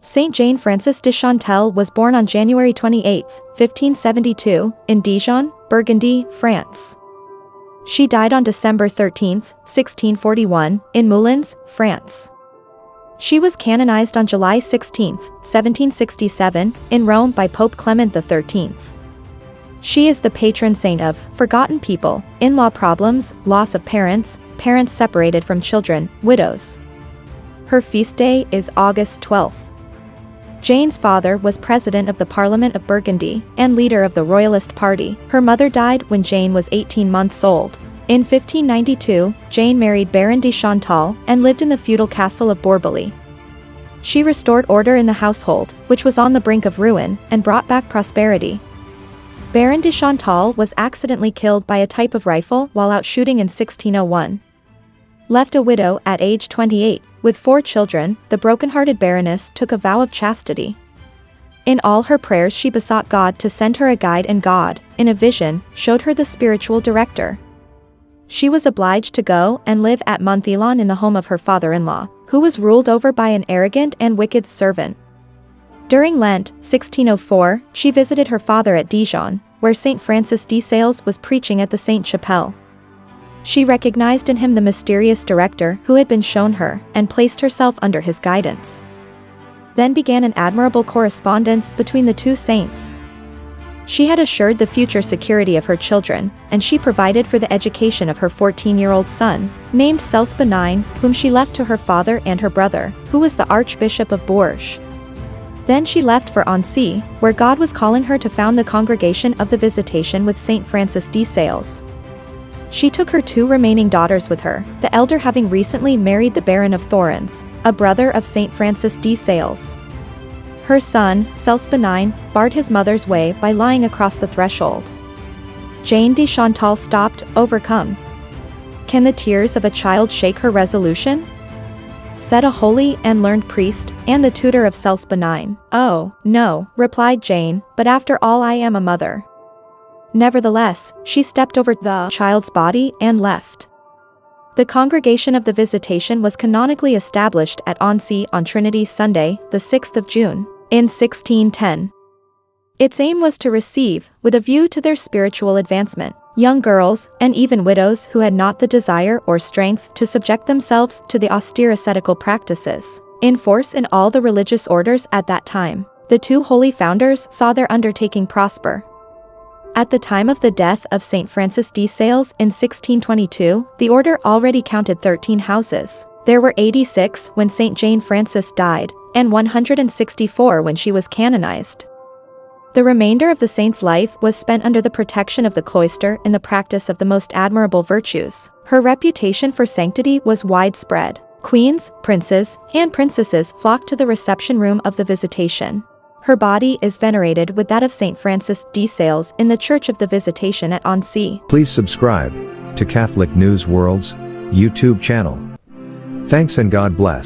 Saint Jane Frances de Chantal was born on January 28, 1572, in Dijon, Burgundy, France. She died on December 13, 1641, in Moulins, France. She was canonized on July 16, 1767, in Rome by Pope Clement XIII. She is the patron saint of forgotten people, in-law problems, loss of parents, parents separated from children, widows. Her feast day is August 12. Jane's father was president of the Parliament of Burgundy and leader of the Royalist Party. Her mother died when Jane was 18 months old. In 1592, Jane married Baron de Chantal and lived in the feudal castle of Bourbouley. She restored order in the household, which was on the brink of ruin, and brought back prosperity. Baron de Chantal was accidentally killed by a type of rifle while out shooting in 1601. Left a widow at age 28, with 4 children, the broken-hearted Baroness took a vow of chastity. In all her prayers she besought God to send her a guide, and God, in a vision, showed her the spiritual director. She was obliged to go and live at Monthelon in the home of her father-in-law, who was ruled over by an arrogant and wicked servant. During Lent, 1604, she visited her father at Dijon, where Saint Francis de Sales was preaching at the Saint Chapelle. She recognized in him the mysterious director who had been shown her, and placed herself under his guidance. Then began an admirable correspondence between the two saints. She had assured the future security of her children, and she provided for the education of her 14-year-old son, named Cels Benign, whom she left to her father and her brother, who was the Archbishop of Bourges. Then she left for Annecy, where God was calling her to found the Congregation of the Visitation with Saint Francis de Sales. She took her 2 remaining daughters with her, the elder having recently married the Baron of Thorens, a brother of Saint Francis de Sales. Her son, Cels Benign, barred his mother's way by lying across the threshold. Jane de Chantal stopped, overcome. Can the tears of a child shake her resolution? Said a holy and learned priest, and the tutor of Cels Benign. Oh, no, replied Jane, but after all I am a mother. Nevertheless, she stepped over the child's body and left. The Congregation of the Visitation was canonically established at Annecy on Trinity Sunday, the 6th of June, in 1610. Its aim was to receive, with a view to their spiritual advancement, young girls, and even widows who had not the desire or strength to subject themselves to the austere ascetical practices in force in all the religious orders at that time. The 2 holy founders saw their undertaking prosper. At the time of the death of Saint Francis de Sales in 1622, the order already counted 13 houses. There were 86 when Saint Jane Frances died, and 164 when she was canonized. The remainder of the saint's life was spent under the protection of the cloister in the practice of the most admirable virtues. Her reputation for sanctity was widespread. Queens, princes, and princesses flocked to the reception room of the Visitation. Her body is venerated with that of Saint Francis de Sales in the Church of the Visitation at Annecy. Please subscribe to Catholic News World's YouTube channel. Thanks and God bless.